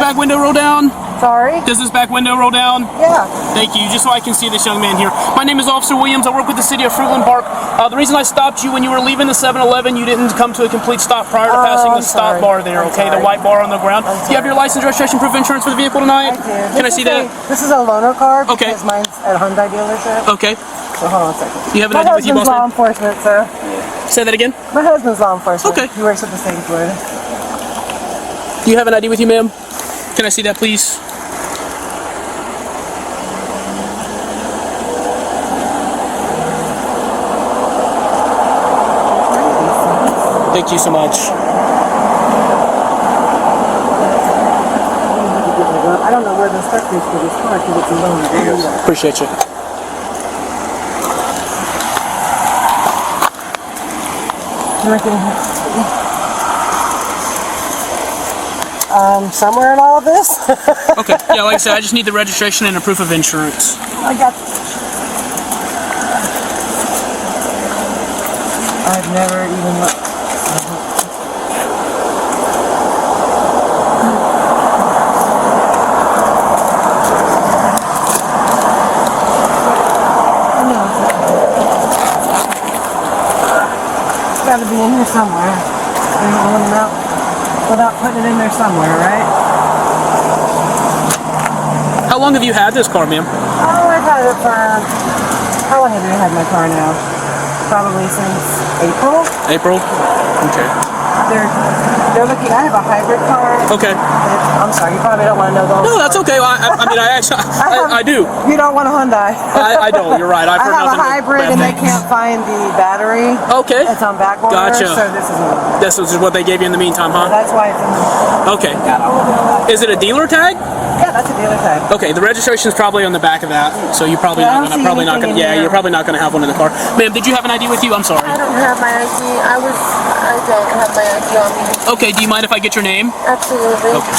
back window roll down? Sorry? Does this back window roll down? Yeah. Thank you. Just so I can see this young man here. My name is Officer Williams. I work with the city of Fruitland Park. The reason I stopped you when you were leaving the 7-Eleven, you didn't come to a complete stop prior to passing the stop bar there, okay? The white bar on the ground. Do you have your license, registration, proof of insurance for the vehicle tonight? I do. Can I see that? This is a loaner car because Okay. mine's at a Hyundai dedealership. Okay. So hold on a second. You have an My ID with you, husband's boss law man? enforcement, sir. Say that again? My husband's law enforcement. Okay. He works at the state board. Do you have an ID with you, ma'am? Can I see that, please? Thank you so much. I don't know where the stuff is for this car because it's a loaner. Appreciate you. Somewhere in all of this? Okay. Yeah, like I said, I just need the registration and a proof of insurance. I got. I've never even looked. It's got to be in here somewhere. I'm rolling them out without putting it in there somewhere, right? How long have you had this car, ma'am? Oh, I've had it for. How long have you had my car now? Probably since April. April? Okay. They're looking. I have a hybrid car. Okay. I'm sorry, you probably don't want to know those. No, that's okay. I mean, I actually, I do. You don't want a Hyundai. I don't. You're right. I've I heard have a nothing but hybrid bad and they things. can't find the battery. Okay. It's on back order. Gotcha. So this is one. This is what they gave you in the meantime, huh? That's why it's in the. Okay. Is it a dealer tag? Yeah, that's a dealer tag. Okay, the registration's probably on the back of that, so you're probably Yeah, I not don't gonna, see anything in yeah, here. you're probably not gonna have one in the car. Ma'am, did you have an ID with you? I'm sorry. I don't have my ID. I don't have my ID on me. Okay, do you mind if I get your name? Absolutely. Okay.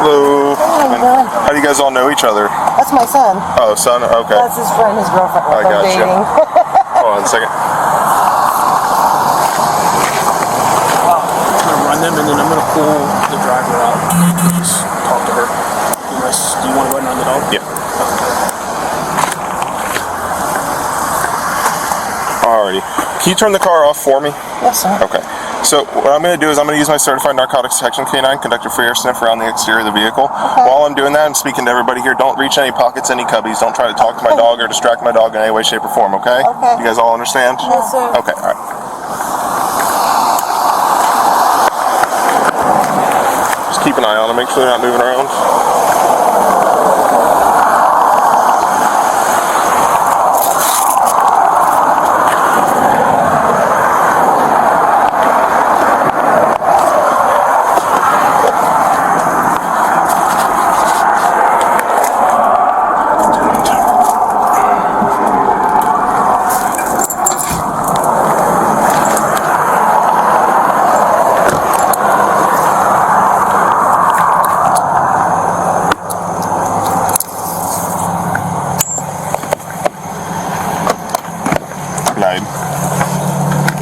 Hello. How you doing? How do you guys all know each other? That's my son. Oh, son? Okay. That's his friend, his girlfriend. I They're gotcha. dating. Hold on a second. I'm gonna run them and then I'm gonna pull the driver out. Just talk to her. Do you want to go ahead and run the dog? Yeah. Alrighty. Can you turn the car off for me? Yes, sir. Okay. So what I'm going to do is I'm going to use my certified narcotics detection canine, conduct a free air sniff around the exterior of the vehicle. Okay. While I'm doing that, I'm speaking to everybody here. Don't reach any pockets, any cubbies. Don't try to talk to my dog or distract my dog in any way, shape, or form, okay? Okay. You guys all understand? Yes, sir. Okay, alright. Just keep an eye on them, make sure they're not moving around.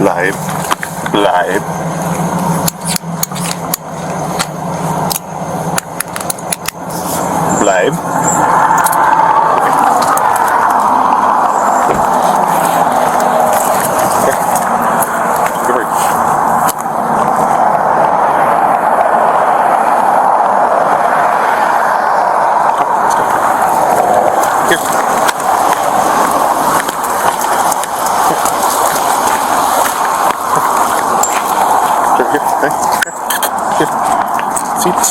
Bleib. Bleib. Bleib. Good work. Sitz.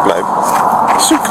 Bleib. Zurück.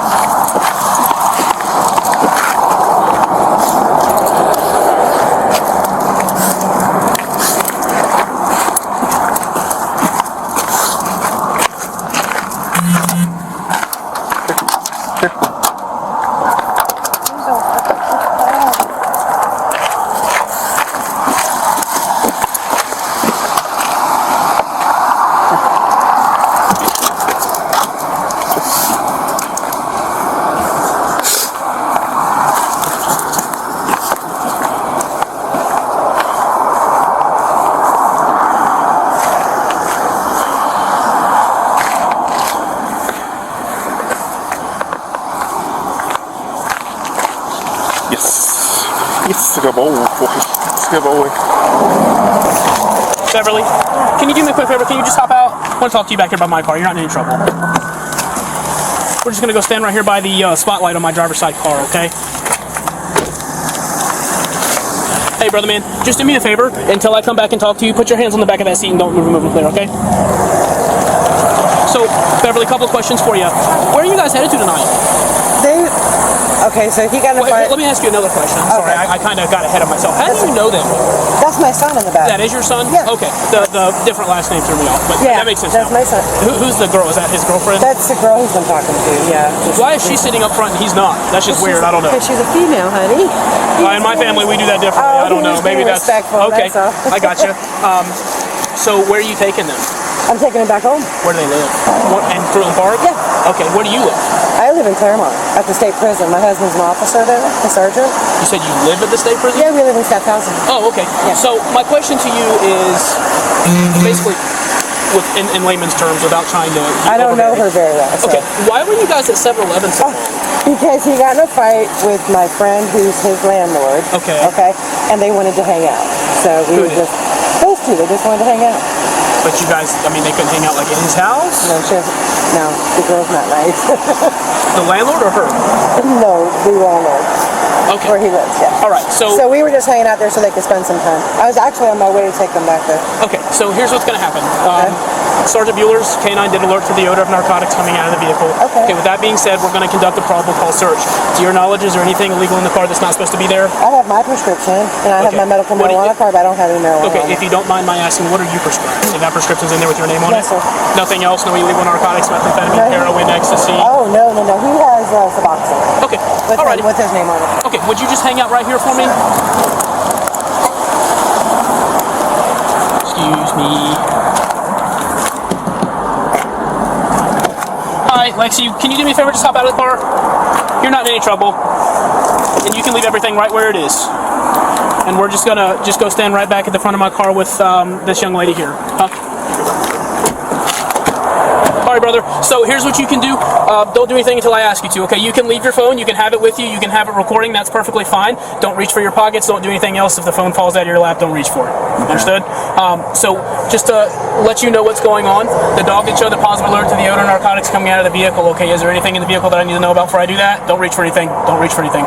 That's a good boy. That's a good boy. Beverly, can you do me a quick favor? Can you just hop out? I want to talk to you back here by my car. You're not in any trouble. We're just going to go stand right here by the spotlight on my driver's side car, okay? Hey, brother man, just do me a favor. Until I come back and talk to you, put your hands on the back of that seat and don't move them clear, okay? So, Beverly, a couple of questions for you. Where are you guys headed to tonight? Okay, so he got in a fight. Let me ask you another question. I'm sorry, I kind of got ahead of myself. How do you know them? That's my son in the back. That is your son? Yeah. Okay. The different last name threw me off, but Yeah, that makes sense that's now. my son. Who's the girl? Is that his girlfriend? That's the girl he's been talking to, yeah. Why is she sitting up front and he's not? That's just weird. I don't know. Because she's a female, honey. In my family, we do that differently. Oh, I don't know. he was being Maybe that's respectful, okay. that's all. I gotcha. So where are you taking them? I'm taking him back home. Where do they live? In Fruitland Park? Yeah. Okay. Where do you live? I live in Claremont at the state prison. My husband's an officer there, a sergeant. You said you live at the state prison? Yeah, we live in Stephenson. Oh, okay. Yeah. So my question to you is basically, in layman's terms, without trying to. I don't know her very well. So. Okay. Why were you guys at 7-Eleven so long? Because he got in a fight with my friend who's his landlord. Okay. Okay. And they wanted to hang out. So we were just, those two, they just wanted to hang out. But you guys, I mean, they couldn't hang out like in his house? No, the girl's not nice. The landlord or her? No, the landlord. Okay. Where he lives, yeah. All right, so we were just hanging out there so they could spend some time. I was actually on my way to take them back there. okay, so here's what's going to happen. Sergeant Bueller's K9 did alert for the odor of narcotics coming out of the vehicle. Okay. With that being said, we're going to conduct a probable cause search. To your knowledge, is there anything illegal in the car that's not supposed to be there? I have my prescription, and I have Okay. my medical What do you- marijuana card, but I don't have any marijuana. Okay, if you don't mind my asking, what are you prescribed? If that prescription's in there with your name on Yes, it? sir. Nothing else? No illegal narcotics, methamphetamine, No. heroin, ecstasy? Oh, no. He has Suboxone. Okay, With, all right. with his name on it. Okay, would you just hang out right here for me? Excuse me. Hi, Lexi, can you do me a favor? Just hop out of the car. You're not in any trouble. And you can leave everything right where it is. And we're just gonna go stand right back at the front of my car with this young lady here. Sorry, brother. So here's what you can do. Don't do anything until I ask you to, okay? You can leave your phone. You can have it with you. You can have it recording. That's perfectly fine. Don't reach for your pockets. Don't do anything else. If the phone falls out of your lap, don't reach for it. Okay. Understood? So just to let you know what's going on, the dog did show the positive alert to the odor of narcotics coming out of the vehicle, okay? Is there anything in the vehicle that I need to know about before I do that? Don't reach for anything. Don't reach for anything.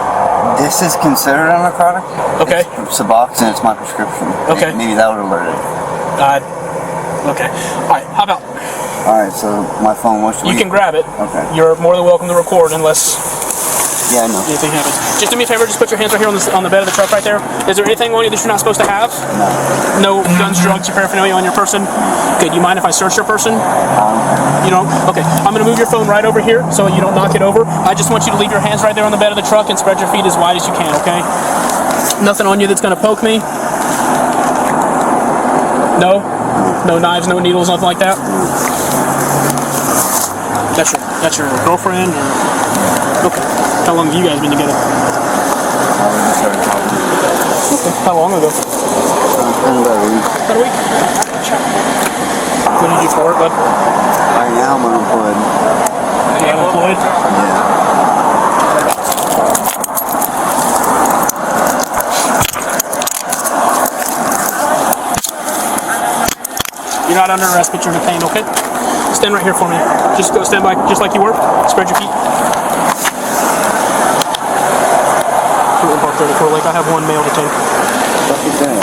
This is considered a narcotic? Okay. It's Suboxone, it's my prescription. Okay. Maybe that would alert it. Okay. All right, how about... Alright, so my phone wants to You can grab it. Okay. You're more than welcome to record unless Yeah, I know. anything happens. Just do me a favor, just put your hands right here on the bed of the truck right there. Is there anything on you that you're not supposed to have? No. No guns, drugs, or paraphernalia on your person? Okay, do you mind if I search your person? You don't? Okay, I'm gonna move your phone right over here so you don't knock it over. I just want you to leave your hands right there on the bed of the truck and spread your feet as wide as you can, okay? Nothing on you that's gonna poke me? No? No knives, no needles, nothing like that? That's your girlfriend? Or... Okay. How long have you guys been together? Okay. How long ago? About a week. About a week? What do you do for work, bud? Right now I'm unemployed. Are you unemployed? Yeah. You're not under arrest, but you're detained, okay? Stand right here for me. Just go stand by, just like you were. Spread your feet. Fruitland Park 34 Lake. I have one mail to take. Fuck is that?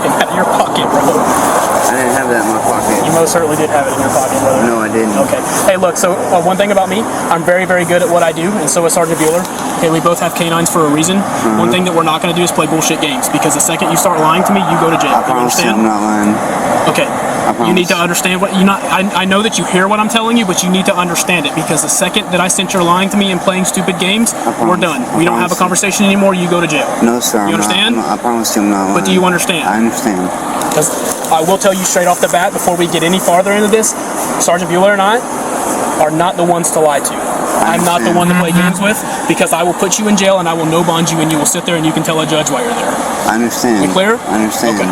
Get out of your pocket, bro. I didn't have that in my pocket. You most certainly did have it in your pocket, brother. No, I didn't. Okay. Hey, look, so one thing about me, I'm very, very good at what I do, and so is Sergeant Bueller. Okay, we both have canines for a reason. One thing that we're not going to do is play bullshit games, because the second you start lying to me, you go to jail. I You promise you understand? I'm not lying. Okay. You need to understand what you not. I know that you hear what I'm telling you, but you need to understand it, because the second that I sense you're lying to me and playing stupid games, we're done. We don't have a conversation anymore. You go to jail. No, sir. You understand? I promise you I'm not lying. But do you understand? I understand. Because I will tell you straight off the bat, before we get any farther into this, Sergeant Bueller and I are not the ones to lie to. I'm not the one to play games with, because I will put you in jail and I will no bond you, and you will sit there and you can tell a judge why you're there. I understand. We clear? I understand. Okay.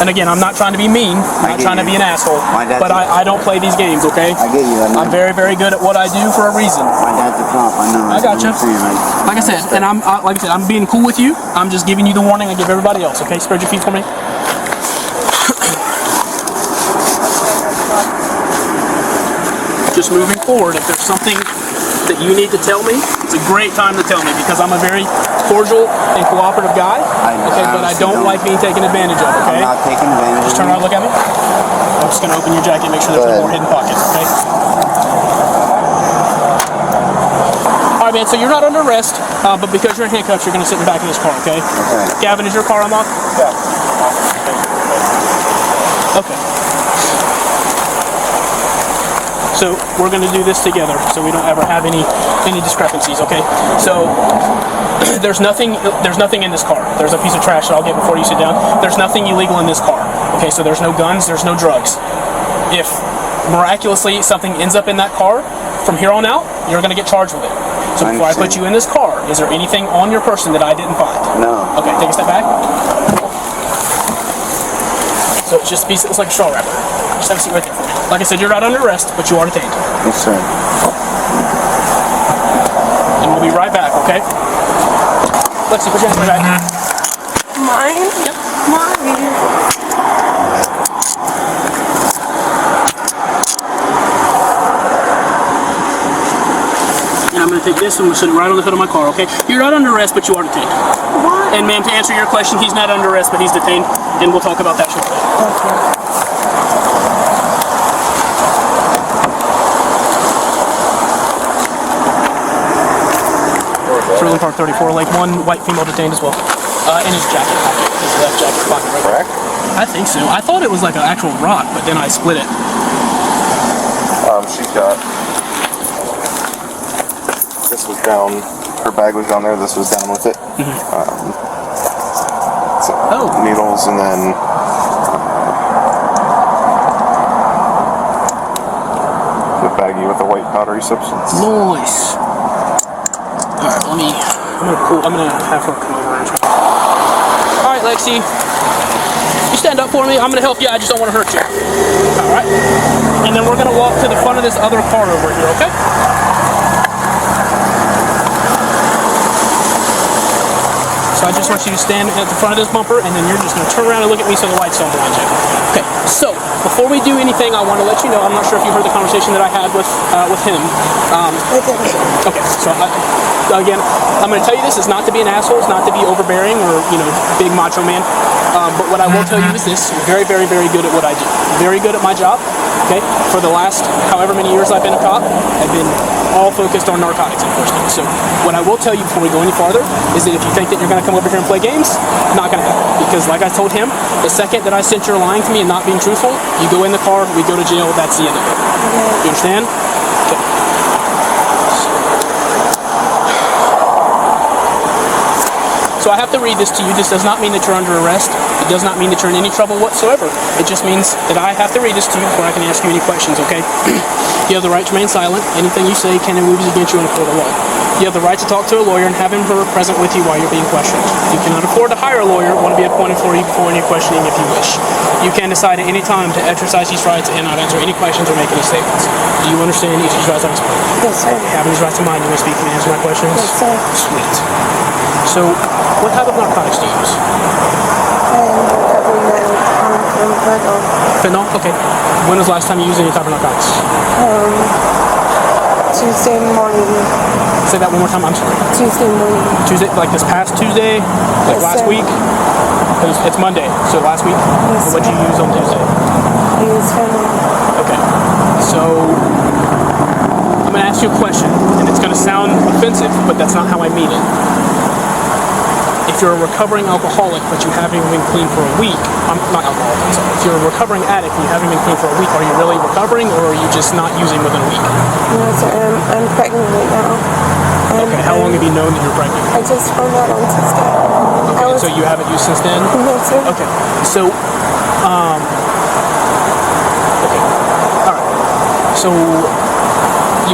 And again, I'm not trying to be mean. I'm not trying to be an asshole. But I don't play these games, okay? I get you. I'm very, very good at what I do for a reason. My dad's a cop. I know. I gotcha. Like I said, and I'm being cool with you. I'm just giving you the warning I give everybody else, okay? Spread your feet for me. Just moving forward, if there's something that you need to tell me, it's a great time to tell me because I'm a very cordial and cooperative guy. Okay, but I don't like being taken advantage of, okay? I'm not taking advantage. Just turn around and look at me. I'm just going to open your jacket and make sure there's no more hidden pockets, okay? Alright, man, so you're not under arrest, but because you're in handcuffs, you're going to sit in the back of this car, okay? Okay. Gavin, is your car unlocked? Yeah. Okay. So we're going to do this together, so we don't ever have any discrepancies. Okay. So there's nothing in this car. There's a piece of trash that I'll get before you sit down. There's nothing illegal in this car. Okay. So there's no guns. There's no drugs. If miraculously something ends up in that car, from here on out, you're going to get charged with it. So before I put you in this car, is there anything on your person that I didn't find? No. Okay. Take a step back. So it's just it's like a straw wrapper. Just have a seat right there for me. Like I said, you're not under arrest, but you are detained. Yes, sir. And we'll be right back, okay? Lexi, put your hands right back. Mine? Yep. Mine. And I'm going to take this and we'll sit it right on the hood of my car, okay? You're not under arrest, but you are detained. What? And ma'am, to answer your question, he's not under arrest, but he's detained, and we'll talk about that shortly. Okay. Fruitland Park 34, Lake 1, white female detained as well. In his jacket pocket, his left jacket pocket right there. Correct? I think so. I thought it was like an actual rock, but then I split it. She's got. This was down. Her bag was down there. This was down with it. Needles and then. The baggie with the white powdery substance. Nice. Alright, I'm gonna have her come over and try. Alright, Lexi. You stand up for me. I'm gonna help you. I just don't want to hurt you. Alright. And then we're gonna walk to the front of this other car over here, okay? So I just want you to stand at the front of this bumper, and then you're just gonna turn around and look at me so the lights don't blind you. Okay, so before we do anything, I want to let you know, I'm not sure if you heard the conversation that I had with him. Okay, so again, I'm going to tell you this is not to be an asshole, it's not to be overbearing or, big macho man. But what I will tell you is this, I'm very, very, very good at what I do. Very good at my job, okay? For the last however many years I've been a cop, I've been all focused on narcotics enforcement. So what I will tell you before we go any farther is that if you think that you're going to come over here and play games, not going to happen. Because like I told him, the second that I sense you're lying to me and not being truthful, you go in the car, we go to jail, that's the end of it. You understand? Okay. So I have to read this to you. This does not mean that you're under arrest. It does not mean that you're in any trouble whatsoever. It just means that I have to read this to you before I can ask you any questions, okay? You have the right to remain silent. Anything you say can and will be used against you in a court of law. You have the right to talk to a lawyer and have him or her present with you while you're being questioned. You cannot afford to hire a lawyer, want to be appointed for you before any questioning if you wish. You can decide at any time to exercise these rights and not answer any questions or make any statements. Do you understand each of these rights I've explained? Yes, sir. Having these rights in mind, you may speak and answer my questions? Yes, sir. Sweet. So, what type of narcotics do you use? Fentanyl? Okay. When was the last time you used any type of narcotics? Tuesday morning. Say that one more time, I'm sorry. Tuesday morning. Tuesday, like this past Tuesday? Like Yes, last sir. week? Because it's Monday, so last week? Yes, What'd you use on Tuesday? I use fentanyl. Okay. So, I'm going to ask you a question, and it's going to sound offensive, but that's not how I mean it. If you're a recovering alcoholic, but you haven't even been clean for a week, I'm not alcoholic, I'm sorry. If you're a recovering addict and you haven't been clean for a week, are you really recovering, or are you just not using within a week? No, sir. I'm pregnant right now. Okay, how long have you known that you're pregnant? I just found out on Tuesday. Okay, so you haven't used since then? No, sir. Okay, so, okay, alright. So,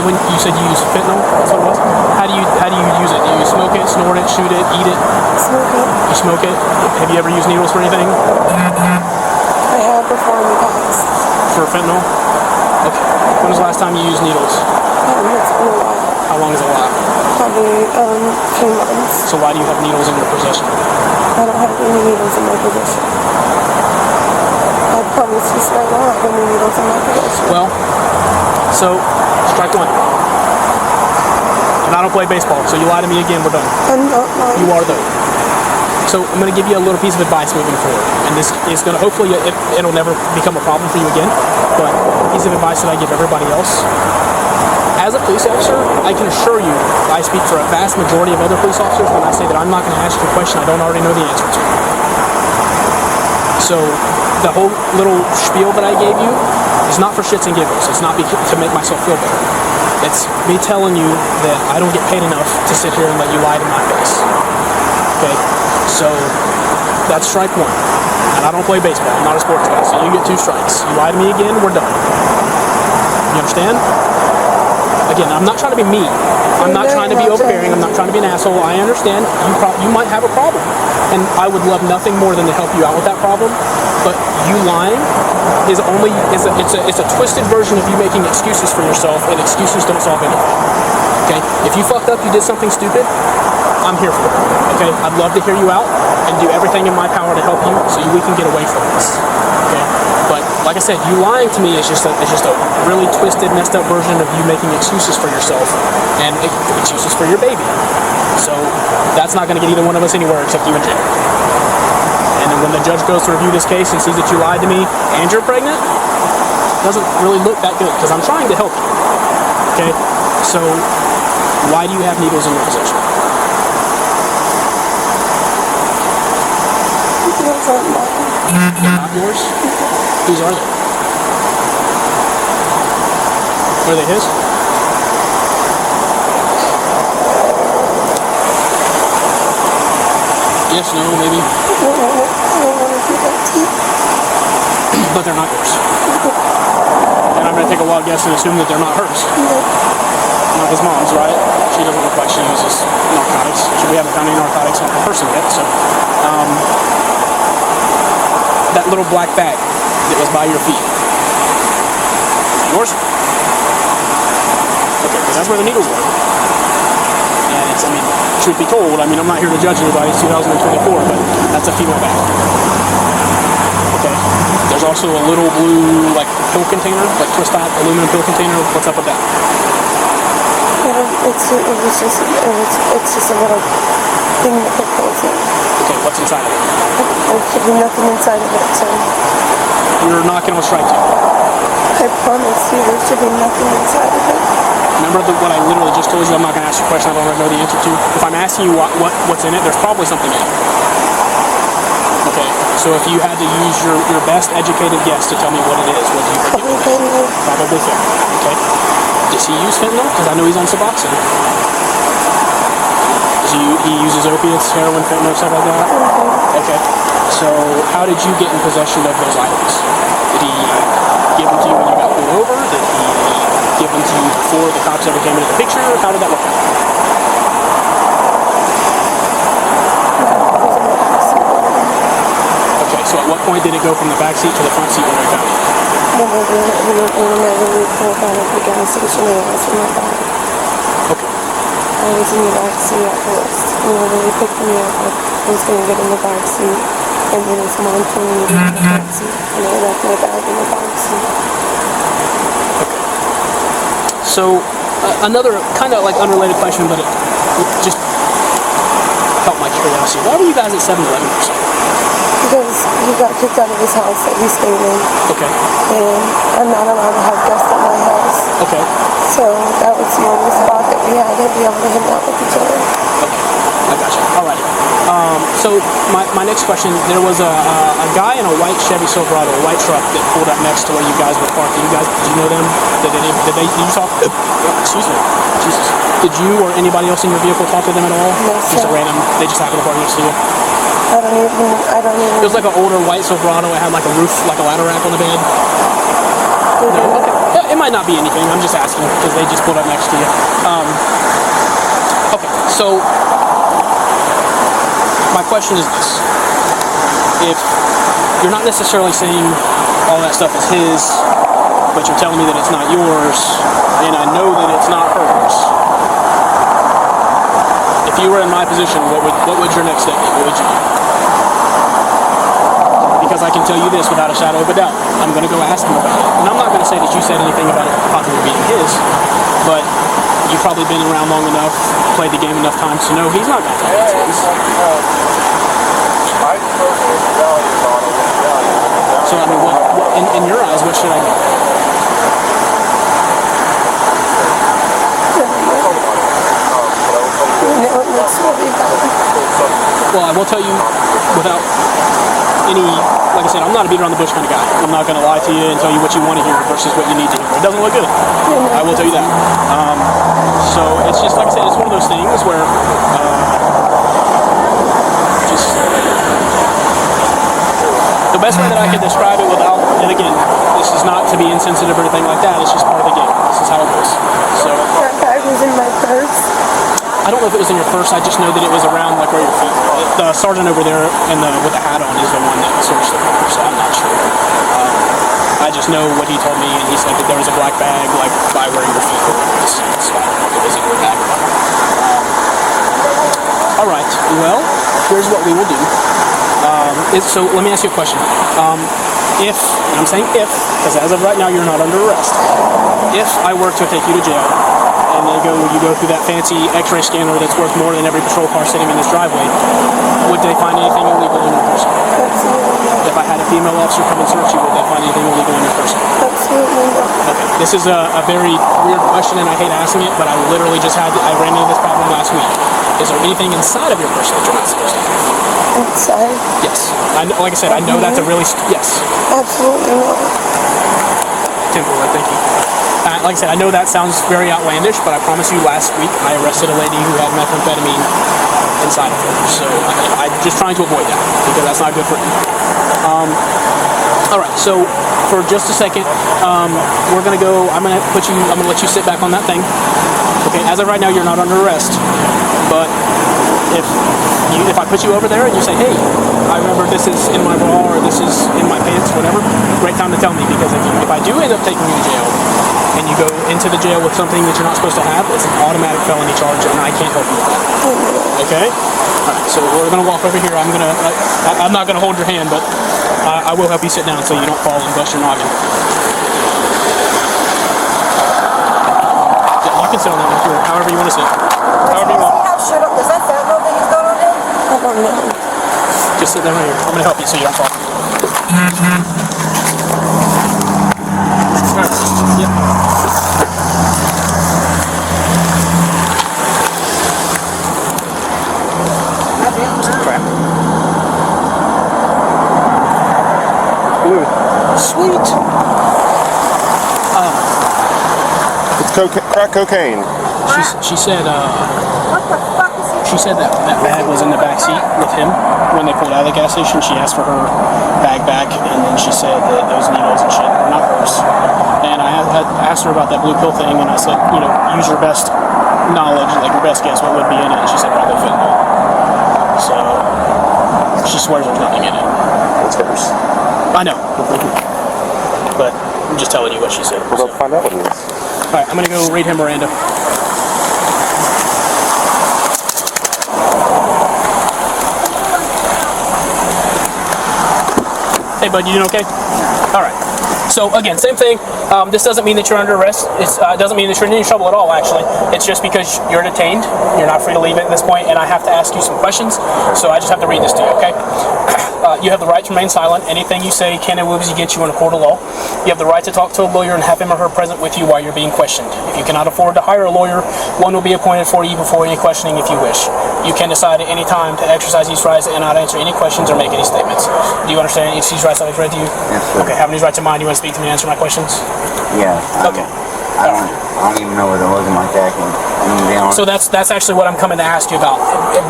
when you said you use fentanyl, that's what it was? How do you use it? Do you smoke it, snort it, shoot it, eat it? Smoke it. You smoke it? Have you ever used needles for anything? have before in the past. For fentanyl? Okay. When was the last time you used needles? It's been a while. How long is a while? Probably 3 months. So why do you have needles in your possession? I don't have any needles in my possession. I promise you straight, I don't have any needles in my possession. Well, so strike one. And I don't play baseball, so you lie to me again, we're done. I'm not lying. You are though. So I'm going to give you a little piece of advice moving forward, and this is going to hopefully it'll never become a problem for you again. But a piece of advice that I give everybody else: as a police officer, I can assure you, I speak for a vast majority of other police officers when I say that I'm not going to ask you a question I don't already know the answer to. So the whole little spiel that I gave you is not for shits and giggles. It's not to make myself feel better. It's me telling you that I don't get paid enough to sit here and let you lie to my face. Okay? So that's strike one. And I don't play baseball. I'm not a sports guy. So you get 2 strikes. You lie to me again, we're done. You understand? Again, I'm not trying to be mean. I'm not trying to be overbearing. I'm not trying to be an asshole. I understand you might have a problem. And I would love nothing more than to help you out with that problem. But you lying is a twisted version of you making excuses for yourself, and excuses don't solve anything. Okay? If you fucked up, you did something stupid, I'm here for it. Okay? I'd love to hear you out and do everything in my power to help you so we can get away from this. Okay? But like I said, you lying to me is just a really twisted, messed up version of you making excuses for yourself and excuses for your baby. So that's not going to get either one of us anywhere except you in jail. And then when the judge goes to review this case and sees that you lied to me and you're pregnant, it doesn't really look that good because I'm trying to help you. Okay? So why do you have needles in your possession? Those aren't mine. They're not yours? Whose are they? Are they his? Yes, no, maybe. I don't want to do that to you. But they're not yours. And I'm going to take a wild guess and assume that they're not hers. Not his mom's, right? She doesn't look like she uses narcotics. We haven't found any narcotics on her person yet, so. That little black bag that was by your feet. Yours? Okay, because that's where the needles were. And it's, truth be told, I'm not here to judge anybody, it's 2024, but that's a female bag. Okay. There's also a little blue, pill container, twist-top aluminum pill container. What's up with that? It's just a little thing that put pills in. Okay, what's inside of it? There should be nothing inside of it, so. You're knocking on strike 2. I promise you there should be nothing inside of it. Remember what I literally just told you? I'm not going to ask you a question I don't know the answer to. If I'm asking you what's in it, there's probably something in it. Okay, so if you had to use your best educated guess to tell me what it is, what do you think? Probably fentanyl. Probably fentanyl. Okay. Does he use fentanyl? Because I know he's on Suboxone. He uses opiates, heroin, fentanyl, stuff like that? Okay. So how did you get in possession of those items? Did he give them to you when you got pulled over? Did he give them to you before the cops ever came into the picture? How did that work out? Okay, so at what point did it go from the back seat to the front seat when we found it? Whenever we pulled out of the gas station, I was in my bag. Okay. I was in the back seat at first. Whenever we picked me up, I was going to get in the back seat. And then his mom told me to get in the back seat. And I left my bag in the back seat. So, another kind of unrelated question, but it just helped my curiosity. Why were you guys at 7-Eleven or something? Because he got kicked out of his house that he stayed in. Okay. And I'm not allowed to have guests at my house. Okay. So that was the only spot that we had to be able to hang out with each other. Okay. I gotcha. Alrighty. So my next question, there was a guy in a white Chevy Silverado, a white truck that pulled up next to where you guys were parked. Did you know them? Did you talk? Excuse me. Jesus. Did you or anybody else in your vehicle talk to them at all? No, Just sir. a random, they just happened to park next to you? I don't even. It was like an older white Silverado. It had like a roof, like a ladder rack on the bed. No? Okay. Yeah, it might not be anything. I'm just asking because they just pulled up next to you. Okay, so my question is this. If you're not necessarily saying all that stuff is his, but you're telling me that it's not yours, and I know that it's not hers. If you were in my position, what would your next step be? What would you do? Because I can tell you this without a shadow of a doubt. I'm going to go ask him about it. And I'm not going to say that you said anything about it possibly being his, but you've probably been around long enough, played the game enough times to know he's not going to tell you it's his. So, I mean, in your eyes, what should I do? Well, I will tell you without any, like I said, I'm not a beat around the bush kind of guy. I'm not going to lie to you and tell you what you want to hear versus what you need to hear. It doesn't look good. I will tell you that. So it's just, like I said, it's one of those things where just the best way that I can describe it without, and again, this is not to be insensitive or anything like that. It's just part of the game. This is how it goes. So that bag was in my purse. I don't know if it was in your purse. I just know that it was around like where your feet were. The sergeant over there with the hat on is the one that searched the purse, so I'm not sure. I just know what he told me, and he said that there was a black bag like by where your feet were. So I don't know if it was in your bag or not. All right. Well, here's what we will do. So let me ask you a question. If, and I'm saying if, because as of right now you're not under arrest. If I were to take you to jail, and you go through that fancy X-ray scanner that's worth more than every patrol car sitting in this driveway, would they find anything illegal in your person? Absolutely. If I had a female officer come and search you, would they find anything illegal in your person? Absolutely not. Okay, this is a very weird question, and I hate asking it, but I literally I ran into this problem last week. Is there anything inside of your person that you're not supposed to have? Inside? Yes. Like I said, I know that's a really yes. Absolutely not. Temporary, thank you. Like I said, I know that sounds very outlandish, but I promise you last week I arrested a lady who had methamphetamine inside of her. So I'm just trying to avoid that because that's not good for you. All right, so for just a second, we're gonna go. I'm gonna let you sit back on that thing. Okay, as of right now, you're not under arrest, but if I put you over there and you say, hey, I remember this is in my bra or this is in my pants, whatever, great time to tell me, because if I do end up taking you to jail and you go into the jail with something that you're not supposed to have, it's an automatic felony charge and I can't help you with that. Okay? All right, so we're going to walk over here. I'm not going to hold your hand, but I will help you sit down so you don't fall and bust your noggin. Yeah, you can sit on that one, however you want to sit. However you want. Does that fentanyl thing he's got on him? I don't know. Just sit down right here. I'm going to help you so you don't fall. Alright. Yep. Crap. Ooh. Sweet. It's crack cocaine. She said, What the fuck is he? she said that bag was in the back seat with him when they pulled out of the gas station. She asked for her bag back, and then she said that those needles and shit were not hers. And I asked her about that blue pill thing, and I said, use your best knowledge, like your best guess, what would be in it? And she said probably fentanyl. So she swears there's nothing in it. It's hers. I know, but I'm just telling you what she said. We're about to find out what it is. All right, I'm gonna go read him Miranda. Hey, bud, you doing okay? All right. So again, same thing. This doesn't mean that you're under arrest. It doesn't mean that you're in any trouble at all, actually. It's just because you're detained. You're not free to leave at this point, and I have to ask you some questions. So I just have to read this to you, okay? You have the right to remain silent. Anything you say can and will be against you in a court of law. You have the right to talk to a lawyer and have him or her present with you while you're being questioned. If you cannot afford to hire a lawyer, one will be appointed for you before any questioning if you wish. You can decide at any time to exercise these rights and not answer any questions or make any statements. Do you understand any of these rights I've read to you? Yes, sir. Okay, have these rights in mind. You want to speak to me and answer my questions? Yeah. Okay. I don't even know what it was in my jacket. I'm gonna be honest. So that's actually what I'm coming to ask you about,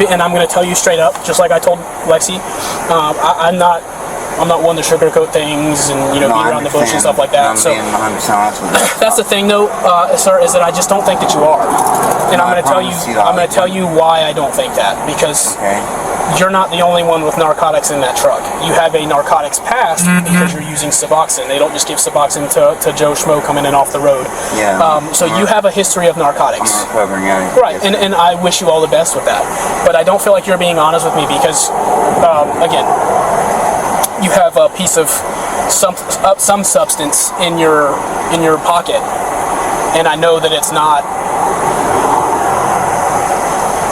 and I'm going to tell you straight up, just like I told Lexi. I'm not one to sugarcoat things and beat around the bush and stuff like that. So I'm being 100% honest with you. that's the thing, though, sir, is that I just don't think that you are, and I'm going to tell you. I'm going to tell you why I don't think that, because you're not the only one with narcotics in that truck. You have a narcotics pass because you're using Suboxone. They don't just give Suboxone to Joe Schmo coming in off the road. Yeah. So you have a history of narcotics. I'm recovering addict. Right, and I wish you all the best with that. But I don't feel like you're being honest with me because, again, you have a piece of some substance in your pocket, and I know that it's not.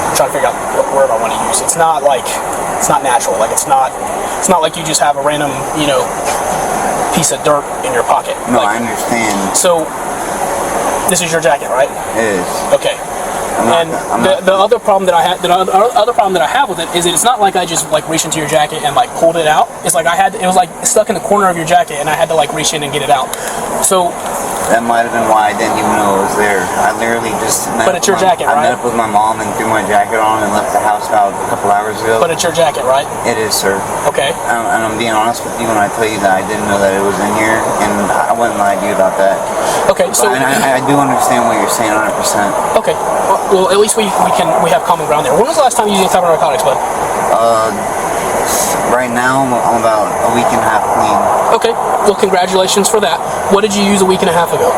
I'm trying to figure out what word I want to use. It's not natural. Like it's not like you just have a random piece of dirt in your pocket. No, like, I understand. So this is your jacket, right? It is. Okay. The other problem that I have with it is that it's not like I just like reached into your jacket and like pulled it out. It's like it was like stuck in the corner of your jacket and I had to like reach in and get it out. So that might have been why I didn't even know it was there. I literally just But it's your jacket, right? I met up with my mom and threw my jacket on and left the house about a couple hours ago. But it's your jacket, right? It is, sir. Okay. And I'm being honest with you when I tell you that I didn't know that it was in here, and I wouldn't lie to you about that. Okay, so I do understand what you're saying 100%. Okay. Well, at least we have common ground there. When was the last time you used any type of narcotics, bud? Right now, I'm about a week and a half clean. Okay. Well, congratulations for that. What did you use a week and a half ago?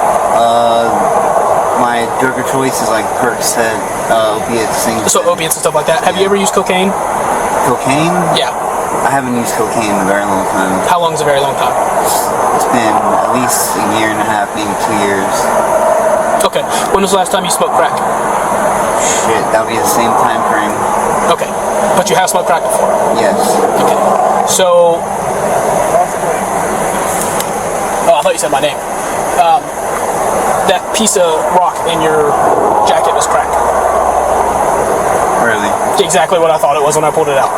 My drug of choice is like Percocet, opiates, things. So opiates and stuff like that. Have you ever used cocaine? Cocaine? Yeah. I haven't used cocaine in a very long time. How long is a very long time? It's been at least a year and a half, maybe 2 years. Okay. When was the last time you smoked crack? Shit, that would be the same time frame. Okay. But you have smoked crack before? Yes. Okay. So... Oh, I thought you said my name. That piece of rock in your jacket was crack. Really? Exactly what I thought it was when I pulled it out.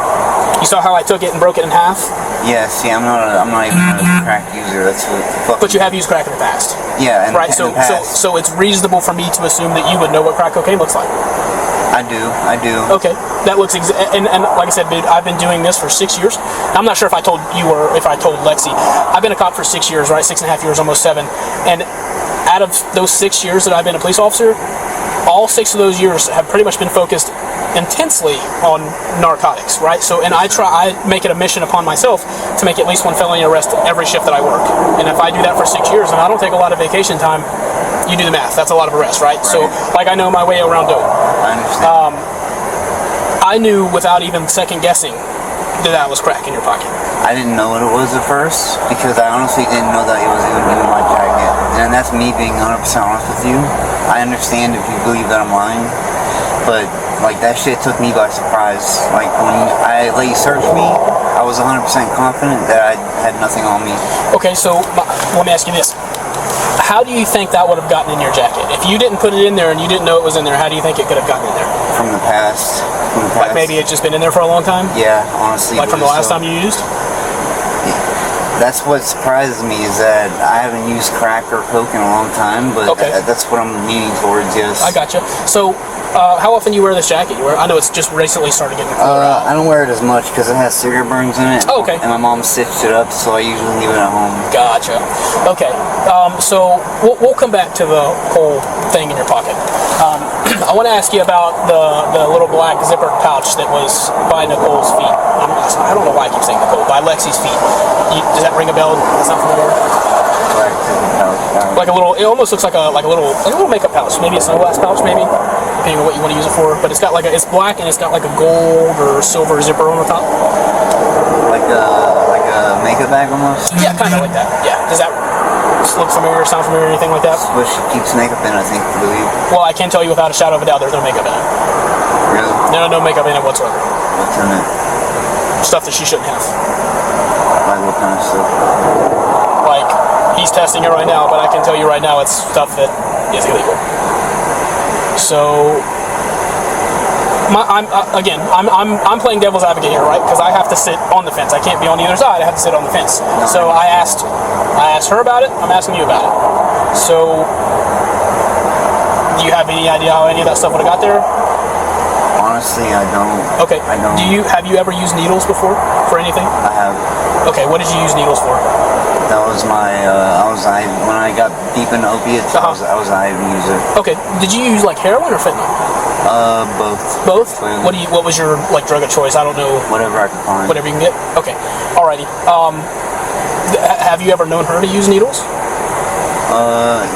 You saw how I took it and broke it in half? Yeah, see, I'm not even a crack user. That's what the fuck. But you have used crack in the past. Yeah, in right. the past. So it's reasonable for me to assume that you would know what crack cocaine looks like. I do. Okay, that looks and like I said, dude, I've been doing this for 6 years. I'm not sure if I told you or if I told Lexi. I've been a cop for 6 years, right? 6.5 years, almost 7. And out of those 6 years that I've been a police officer, all 6 of those years have pretty much been focused intensely on narcotics, right? So, and I make it a mission upon myself to make at least one felony arrest every shift that I work. And if I do that for 6 years, and I don't take a lot of vacation time, you do the math. That's a lot of arrests, right? So, like, I know my way around dope. I understand. I knew without even second guessing that was crack in your pocket. I didn't know what it was at first because I honestly didn't know that it was even in my jacket. And that's me being 100% honest with you. I understand if you believe that I'm lying, but like that shit took me by surprise. Like when I let you search me, I was 100% confident that I had nothing on me. Okay, so let me ask you this. How do you think that would have gotten in your jacket? If you didn't put it in there and you didn't know it was in there, how do you think it could have gotten in there? From the past. Like maybe it's just been in there for a long time? Yeah, honestly. Like from the last time you used? That's what surprises me is that I haven't used crack or coke in a long time, but that's what I'm leaning towards, yes. I gotcha. So, how often do you wear this jacket? I know it's just recently started getting cooler out. I don't wear it as much because it has cigarette burns in it. Oh, okay. And my mom stitched it up, so I usually leave it at home. Gotcha. Okay. So we'll come back to the whole thing in your pocket. I want to ask you about the little black zippered pouch that was by Nicole's feet. I don't know why I keep saying Nicole. By Lexi's feet. Does that ring a bell? Does that sound familiar? Black zippered pouch. Like a little. It almost looks like a little makeup pouch. Maybe a sunglass pouch. Maybe. Depending on what you want to use it for. But it's got it's black and it's got like a gold or silver zipper on the top. Like a makeup bag almost? Yeah, kind of like that. Yeah. Does that look familiar, sound familiar, anything like that? What she keeps makeup in, I think, I believe. Well, I can tell you without a shadow of a doubt there's no makeup in it. Really? No makeup in it whatsoever. What's in it? Stuff that she shouldn't have. Like what kind of stuff? Like, he's testing it right now, but I can tell you right now it's stuff that is illegal. So, I'm playing devil's advocate here, right? Because I have to sit on the fence. I can't be on either side. I have to sit on the fence. So I asked her about it. I'm asking you about it. So, do you have any idea how any of that stuff would have got there? Honestly, I don't. Okay. I don't. Have you ever used needles before for anything? I have. Okay. What did you use needles for? That was my. When I got deep into opiates, I was IV user. Okay. Did you use like heroin or fentanyl? Both. Both? Clearly. What was your like drug of choice? I don't know. Whatever I could find. Whatever you can get. Okay. Alrighty. Have you ever known her to use needles?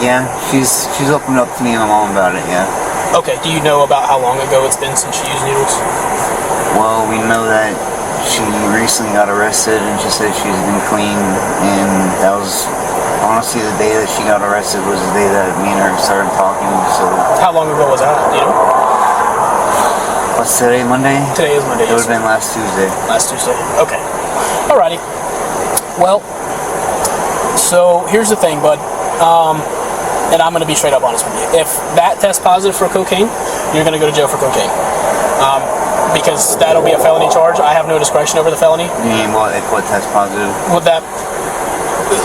Yeah. She's opened up to me and my mom about it. Yeah. Okay. Do you know about how long ago it's been since she used needles? Well, we know that she recently got arrested, and she said she's been clean, and that was honestly the day that she got arrested was the day that me and her started talking. So. How long ago was that? Do you know? What's today? Monday? Today is Monday. It would have been last Tuesday. Last Tuesday. Okay. Alrighty. Well, so here's the thing, bud. And I'm going to be straight up honest with you. If that tests positive for cocaine, you're going to go to jail for cocaine. Because that'll be a felony charge. I have no discretion over the felony. You mean what tests positive? With that,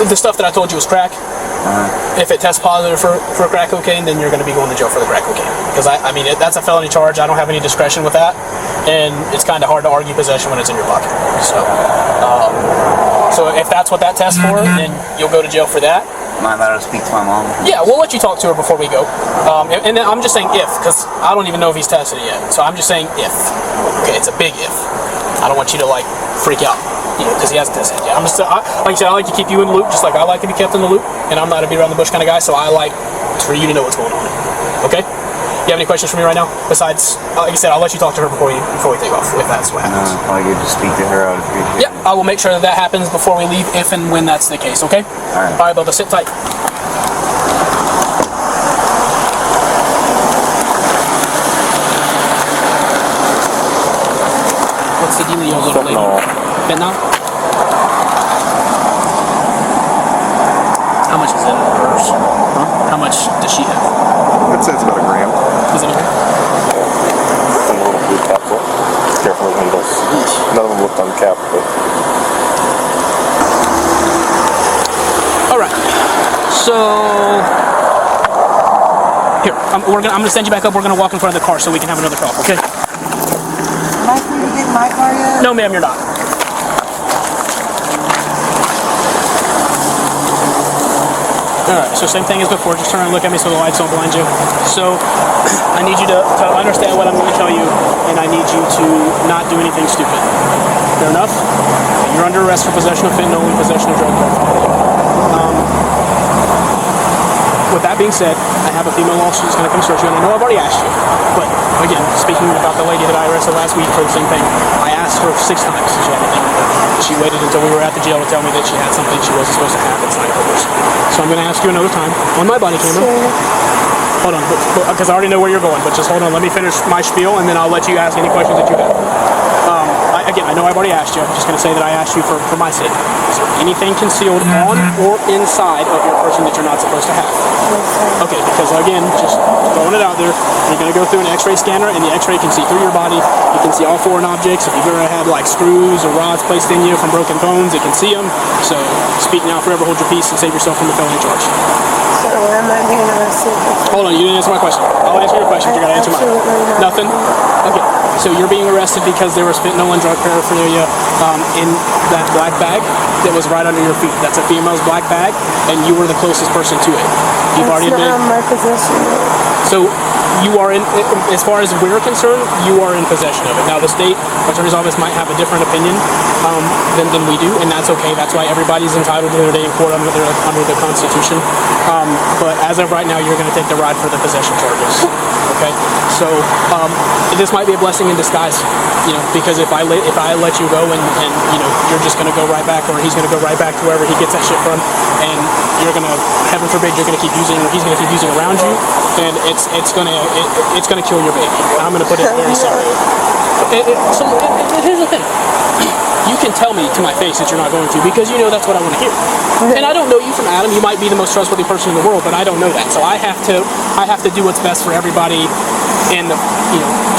the stuff that I told you was crack. If it tests positive for crack cocaine, then you're going to be going to jail for the crack cocaine. Because I mean, that's a felony charge. I don't have any discretion with that, and it's kind of hard to argue possession when it's in your pocket. So if that's what that tests for, then you'll go to jail for that. Am I allowed to speak to my mom? Yeah, we'll let you talk to her before we go. And then I'm just saying if, because I don't even know if he's tested it yet. So I'm just saying if. Okay, it's a big if. I don't want you to like freak out, because he hasn't tested it yet. I'm just like I said, I like to keep you in the loop, just like I like to be kept in the loop. And I'm not a beat around the bush kind of guy, so I like for you to know what's going on. Okay? You have any questions for me right now? Besides, like I said, I'll let you talk to her before we take off, if that's what happens. Probably good to speak to her. I would appreciate it. Yeah, I will make sure that happens before we leave, if and when that's the case, okay? Alright. Alright, Bubba, sit tight. What's the dealio, little lady? Fentanyl? How much is in hers? Huh? How much does she have? I'd say it's about a gram. Is it a gram? It's in a little blue capsule. Careful with needles. None of them looked on the cap, but. Alright. So here, I'm gonna send you back up. We're gonna walk in front of the car so we can have another talk, okay? Am I free to get in my car yet? No, ma'am, you're not. Alright, so same thing as before, just turn around and look at me so the lights don't blind you. So, I need you to understand what I'm going to tell you, and I need you to not do anything stupid. Fair enough? You're under arrest for possession of fentanyl and possession of drug paraphernalia. With that being said, I have a female officer that's going to come search you, and I know I've already asked you, but again, speaking about the lady that I arrested last week for the same thing, I asked her 6 times if she had anything on her. She waited until we were at the jail to tell me that she had something she wasn't supposed to have inside hers. So I'm going to ask you another time on my body camera. Hold on, because I already know where you're going, but just hold on, let me finish my spiel, and then I'll let you ask any questions that you have. Again, I know I've already asked you. I'm just going to say that I asked you for my sake. Is there anything concealed on or inside of your person that you're not supposed to have? Okay, because again, just throwing it out there, you're going to go through an x-ray scanner, and the x-ray can see through your body. You can see all foreign objects. If you've ever had like screws or rods placed in you from broken bones, it can see them. So speak now, forever hold your peace, and save yourself from the felony charge. So am I being arrested? Hold on, you didn't answer my question. I'll answer your question, you got to answer mine. Absolutely not. Nothing? Okay, so you're being arrested because there was fentanyl and drug paraphernalia in that black bag that was right under your feet. That's a female's black bag, and you were the closest person to it. You've already It's admitted. not my possession. So you are in, as far as we're concerned, you are in possession of it. Now the state attorney's office might have a different opinion than we do, and that's okay. That's why everybody's entitled to their day in court under the Constitution. But as of right now, you're going to take the ride for the possession charges. Okay, so this might be a blessing in disguise, because if I let you go and you're just going to go right back, or he's going to go right back to wherever he gets that shit from, and you're going to, heaven forbid, you're going to keep using, or he's going to keep using around you, and it's going to kill your baby. I'm going to put it very simply. So here's the thing. You can tell me to my face that you're not going to, because you know that's what I want to hear. And I don't know you from Adam. You might be the most trustworthy person in the world, but I don't know that. So I have to do what's best for everybody in the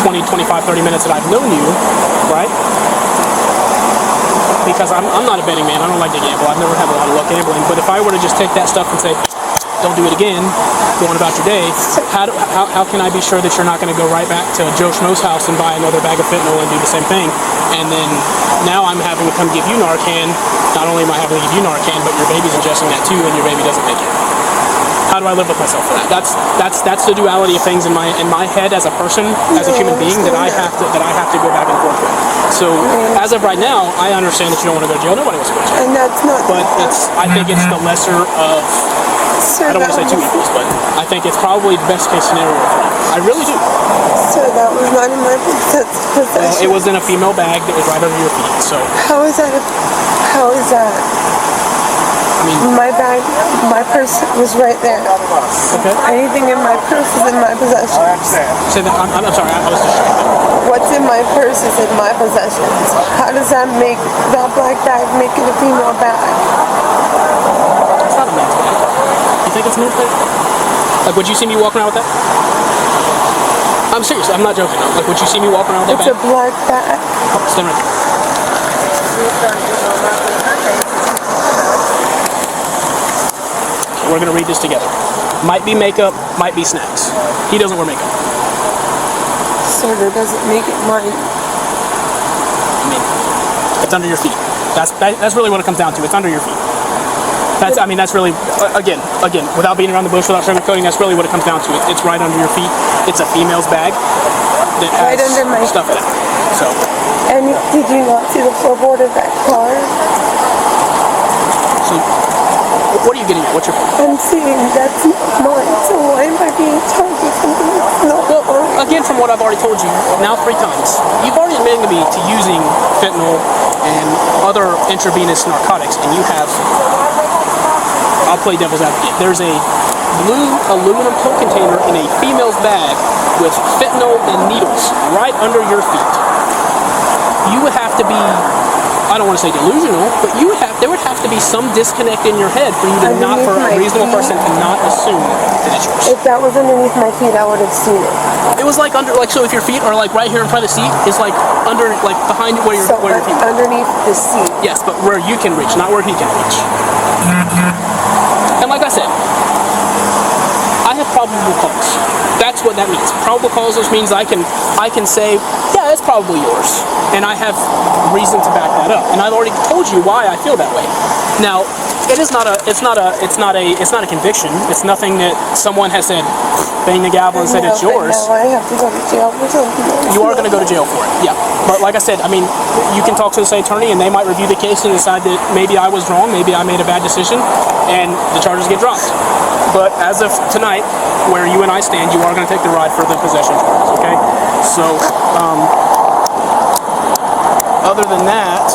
20, 25, 30 minutes that I've known you, right? Because I'm not a betting man. I don't like to gamble. I've never had a lot of luck gambling. But if I were to just take that stuff and say, don't do it again, go on about your day, how can I be sure that you're not going to go right back to Joe Schmo's house and buy another bag of fentanyl and do the same thing? And then now I'm having to come give you Narcan. Not only am I having to give you Narcan, but your baby's ingesting that too, and your baby doesn't make it. how do I live with myself for that? That's the duality of things in my head as a person, as a human being, that I have to go back and forth with. So as of right now, I understand that you don't want to go to jail. Nobody wants to go to jail. And that's not. But I think it's the lesser of. Sir, I don't want to say two evils, but I think it's probably the best case scenario for you. I really do. Sir, that was not in my possession. It was in a female bag that was right under your feet. So How is that? I mean, My bag, my purse was right there. okay. Anything in my purse is in my possession. Say that. I'm sorry. I was distracted. What's in my purse is in my possession. How does that make that black bag make it a female bag? It's not a man's bag. You think it's a man's bag? Like, would you see me walking around with that? I'm serious. I'm not joking. Like, would you see me walking around with that It's a bag? black bag. Stand right there. We're gonna read this together. Might be makeup, might be snacks. He doesn't wear makeup. Sir, that doesn't make it mine. I mean, it's under your feet. That's really what it comes down to. It's under your feet. That's really, again, without beating around the bush, without sugarcoating, that's really what it comes down to. It's right under your feet. It's a female's bag that has Right under my stuff in it. So, And did you not see the floorboard of that car? what are you getting at? What's your point? I'm saying that's not mine, so why am I being charged with something that's not Well, again, from what I've already told you now 3 times, you've already admitted to me to using fentanyl and other intravenous narcotics, and you have. I'll play devil's advocate. There's a blue aluminum pill container in a female's bag with fentanyl and needles right under your feet. You would have to be, I don't want to say delusional, but there would have to be some disconnect in your head for you to not, for a reasonable person to not assume that it's yours. If that was underneath my feet, I would have seen it. It was like under, like, so if your feet are like right here in front of the seat, it's like under, like behind where your feet are. Underneath the seat. Yes, but where you can reach, not where he can reach. And like I said, I have probable cause. That's what that means. Probable cause just means I can say, yeah, it's probably yours, and I have reason to back that up. And I've already told you why I feel that way. Now, it's not a conviction. It's nothing that someone has said, bang the gavel and said it's yours. Now I have to go to jail for something. You are going to go to jail for it, yeah. But like I said, I mean, you can talk to the state attorney and they might review the case and decide that maybe I was wrong, maybe I made a bad decision, and the charges get dropped. But as of tonight, where you and I stand, you are going to take the ride for the possession charges, okay? So, other than that,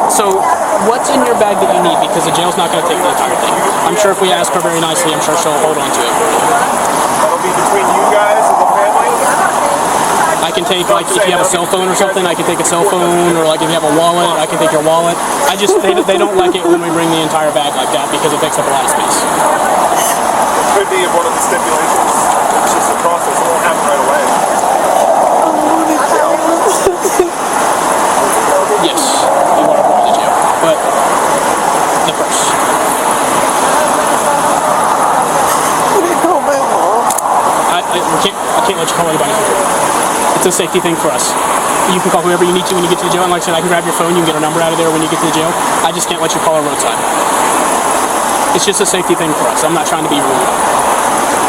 so what's in your bag that you need? Because the jail's not going to take the entire thing. I'm sure if we ask her very nicely, I'm sure she'll hold on to it. That'll be between you guys and the family. I can take, like, if you have a cell phone or something, I can take a cell phone, or like if you have a wallet, I can take your wallet. They don't like it when we bring the entire bag like that because it takes up a lot of space. It could be one of the stipulations. It's just a process. It won't happen right away. Yes, you are going to jail, but the purse. I can't let you call anybody from jail. It's a safety thing for us. You can call whoever you need to when you get to the jail, and like I said, I can grab your phone, you can get a number out of there when you get to the jail. I just can't let you call her roadside. It's just a safety thing for us. I'm not trying to be rude.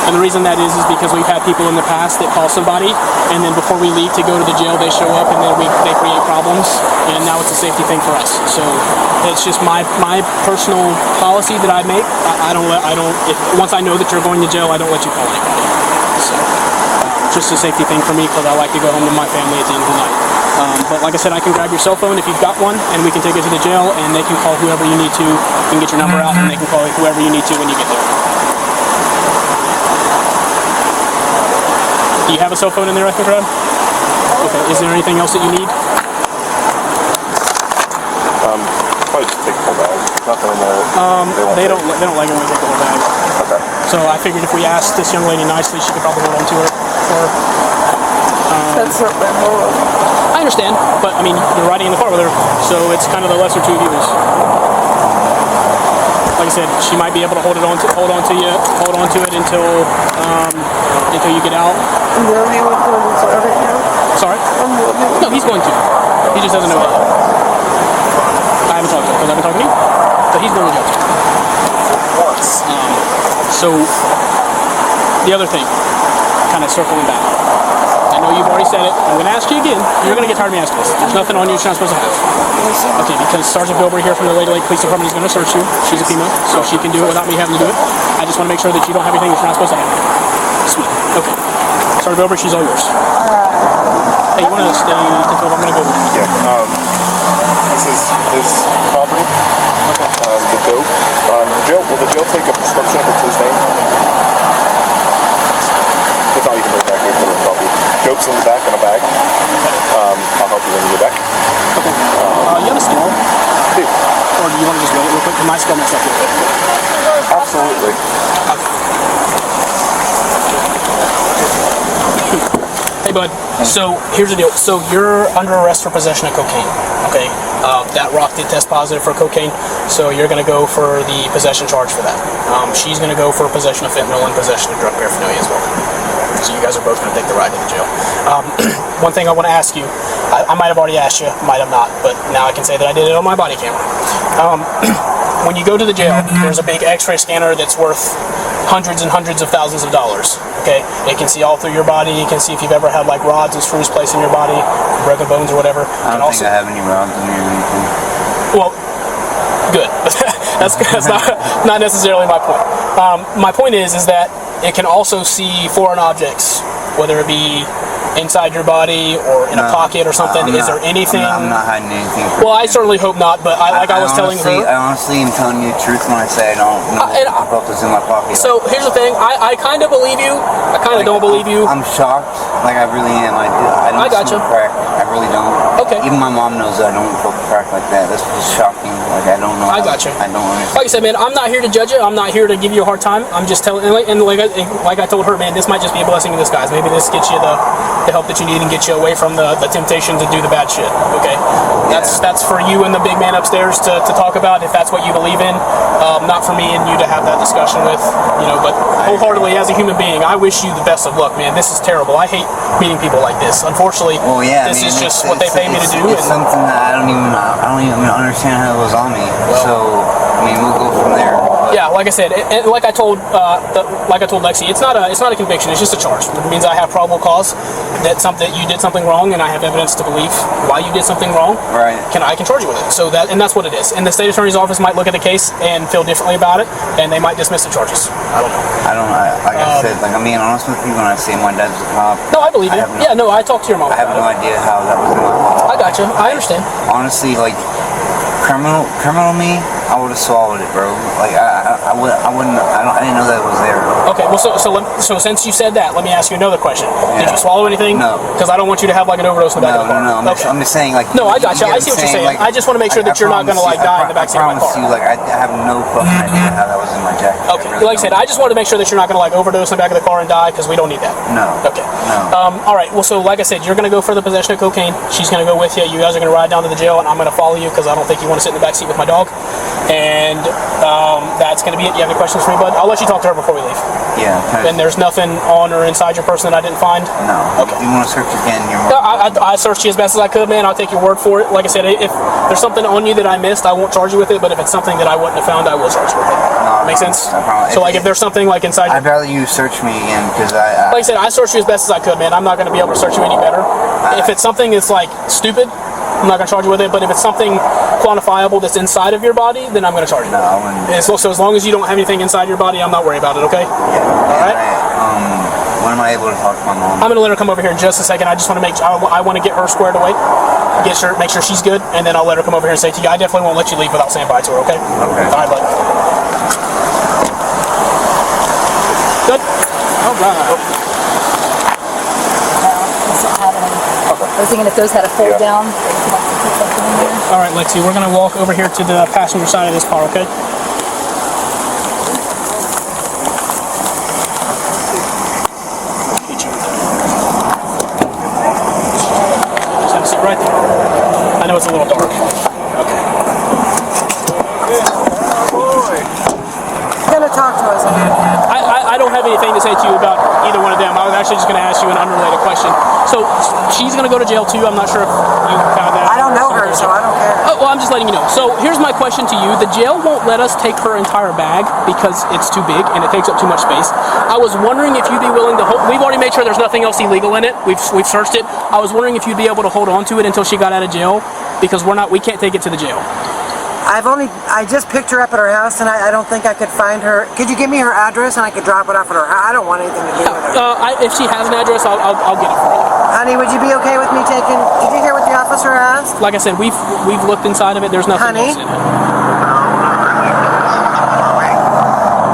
And the reason that is because we've had people in the past that call somebody, and then before we leave to go to the jail, they show up, and then they create problems, and now it's a safety thing for us. So it's just my personal policy that I make. Once I know that you're going to jail, I don't let you call anybody. So just a safety thing for me because I like to go home to my family at the end of the night. But like I said, I can grab your cell phone if you've got one, and we can take it to the jail, and they can call whoever you need to. You can get your number out, and they can call whoever you need to when you get there. Do you have a cell phone in there, I think, Rod? Okay. Is there anything else that you need? Probably just take the whole bag. Nothing in there. They don't like it when we take the whole bag. Okay. So I figured if we asked this young lady nicely, she could probably hold on to it. That's not my mom. I understand, but I mean, you're riding in the car with her, so it's kind of the lesser two evils. Like I said, she might be able to hold on to it until you get out. I'm really going to jail right now. Sorry? No, he's going to. He just doesn't know it. I haven't talked to him because I've been talking to you, but he's going to jail. once. So, the other thing, kind of circling back. I know you've already said it. I'm going to ask you again. You're going to get tired of me asking this. There's nothing on you you're not supposed to have. Okay, because Sergeant Bilber here from the Lady Lake Police Department is going to search you. She's a female, so she can do it without me having to do it. I just want to make sure that you don't have anything that you're not supposed to have. Sweet. Okay. Sergeant Bilber, she's all yours. Hey, you want to stay to I'm going to go with you. Yeah. This is his property. Okay. The dope. Will the jail take a prescription if it's his name? If not, you can bring it back here for the copy. Dope's in the back in a bag. I'll help you when you get back. Okay. You have a scale? Dude. Or do you want to just wait real quick? Can my scale mix up real quick? Absolutely. Hey, bud. So, here's the deal. So, you're under arrest for possession of cocaine. Okay? That rock did test positive for cocaine, so you're going to go for the possession charge for that. She's going to go for possession of fentanyl and possession of drug paraphernalia as well. So you guys are both going to take the ride to the jail. One thing I want to ask you, I might have already asked you, might have not, but now I can say that I did it on my body camera. When you go to the jail, there's a big x-ray scanner that's worth hundreds and hundreds of thousands of dollars. Okay, it can see all through your body. You can see if you've ever had like rods and screws placed in your body, broken bones or whatever. I don't think I have any rods in me or anything. Well, good. that's not necessarily my point. My point is that it can also see foreign objects, whether it be inside your body or in a pocket or something. Is there anything? I'm not hiding anything. Well, I certainly hope not, but I was telling her. I honestly am telling you the truth when I say I don't know what is in my pocket. So here's the thing. I kind of believe you. I kind of don't believe you. I'm shocked. Like I really am. I don't smoke crack. I really don't. Okay. Even my mom knows that I don't smoke crack like that. That's just shocking. Like I don't know. I got you. I don't understand. Like I said, man, I'm not here to judge you. I'm not here to give you a hard time. I'm just telling, and like I told her, man, this might just be a blessing in disguise. Maybe this gets you the help that you need and get you away from the temptation to do the bad shit. Okay, that's for you and the big man upstairs to talk about if that's what you believe in. Not for me and you to have that discussion with. But wholeheartedly as a human being, I wish you the best of luck, man. This is terrible. I hate meeting people like this. Unfortunately, this is just what they pay me to do. It's something that I don't even understand how it was on me. So I mean, we'll go from there. Yeah, like I said, and like I told Lexi, it's not a conviction. It's just a charge. It means I have probable cause that you did something wrong, and I have evidence to believe why you did something wrong. Right. I can charge you with it. So that's what it is. And the state attorney's office might look at the case and feel differently about it, and they might dismiss the charges. I don't know. I said, I'm being honest with you when I say my dad's a cop. No, I believe you. I talked to your mom. I have no idea how that was my fault. I got you. I understand. Honestly, like criminal me, I would have swallowed it, bro. Like I wouldn't. I didn't know that it was there. Okay, well, so since you said that, let me ask you another question. Yeah. Did you swallow anything? No. Because I don't want you to have like an overdose in the back of the car. No. I'm just saying, like. No, I got you. I see what you're saying. Like, I just want to make sure that you're not gonna like die in the backseat of my car. I promise you, like I have no fucking idea how that was in my jacket. Okay, like I said, I just want to make sure that you're not gonna like overdose in the back of the car and die because we don't need that. No. Okay. No. All right. Well, so like I said, you're gonna go for the possession of cocaine. She's gonna go with you. You guys are gonna ride down to the jail, and I'm gonna follow you because I don't think you want to sit in the backseat with my dog. And that's going to be it. You have any questions for me, bud? I'll let you talk to her before we leave. Yeah. And there's nothing on or inside your person that I didn't find? No. Okay. You want to search again? I searched you as best as I could, man. I'll take your word for it. Like I said, if there's something on you that I missed, I won't charge you with it. But if it's something that I wouldn't have found, I will charge you with it. No, Make sense? So like if there's something like inside I'd rather you search me again because like I said, I searched you as best as I could, man. I'm not going to be able to search you any better. If it's something that's like stupid, I'm not going to charge you with it. But if it's something quantifiable that's inside of your body, then I'm going to charge you. No, I wouldn't. So as long as you don't have anything inside your body, I'm not worried about it, okay? Yeah. All right? When am I able to talk to my mom? I'm going to let her come over here in just a second. I just want to I want to get her squared away, make sure she's good, and then I'll let her come over here and say to you, I definitely won't let you leave without saying bye to her, okay? Okay. All right, bud. Good? All right. I was thinking if those had a fold down. All right, Lexi, we're going to walk over here to the passenger side of this car, okay? Just have to sit right there. I know it's a little dark. Okay. You're gonna talk to us. I don't have anything to say to you about either one of them. I was actually just going to ask you an unrelated question. So she's going to go to jail too. I'm not sure if you found that. I don't know her, so I don't care. Oh, well, I'm just letting you know. So here's my question to you. The jail won't let us take her entire bag because it's too big and it takes up too much space. I was wondering if you'd be willing to hold. We've already made sure there's nothing else illegal in it. We've searched it. I was wondering if you'd be able to hold on to it until she got out of jail, because we can't take it to the jail. I just picked her up at her house, and I don't think I could find her. Could you give me her address, and I could drop it off at her house? I don't want anything to do with her. If she has an address, I'll get it for you. Honey, would you be okay with me taking? Did you hear what the officer asked? Like I said, we've looked inside of it. There's nothing Honey? else in it.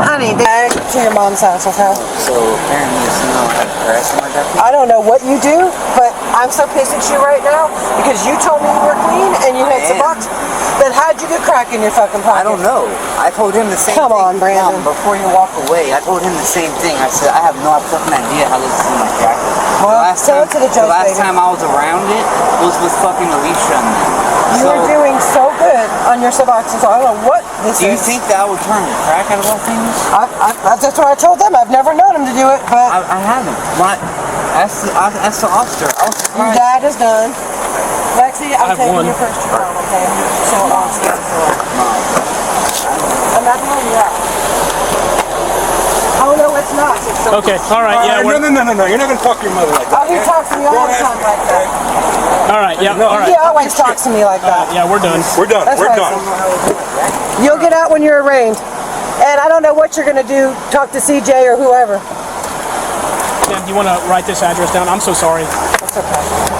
Honey, to your mom's house, okay? So apparently it's not like harassing like that. I don't know what you do, but I'm so pissed at you right now because you told me you were clean and you had some box. Then how'd you get crack in your fucking pocket? I don't know. I told him the same Come thing. on, Brandon. Mom, before you walk away, I told him the same thing. I said, I have no fucking idea how this is in my jacket. Well, tell it to the judge, the last baby. time I was around it was with fucking Alicia and them. You were doing so good on your Suboxone, so I don't know what this Do you is. think that I would turn crack out of all things? That's what I told them. I've never known him to do it, but I haven't. That's the officer. I was your surprised. dad is done. Lexi, I'm have taking one. your first trial, okay? So I'm scared for it. I'm not going to out. Oh, no, it's not. It's so Okay, all right, yeah. No. You're not going to talk to your mother like that. Oh, he talks to me all the time like that. All right, yeah, all right. He always talks to me like that. Yeah, we're done. We're done. That's We're right. done. You'll get out when you're arraigned. And I don't know what you're going to do, talk to CJ or whoever. Yeah, do you want to write this address down? I'm so sorry. That's okay.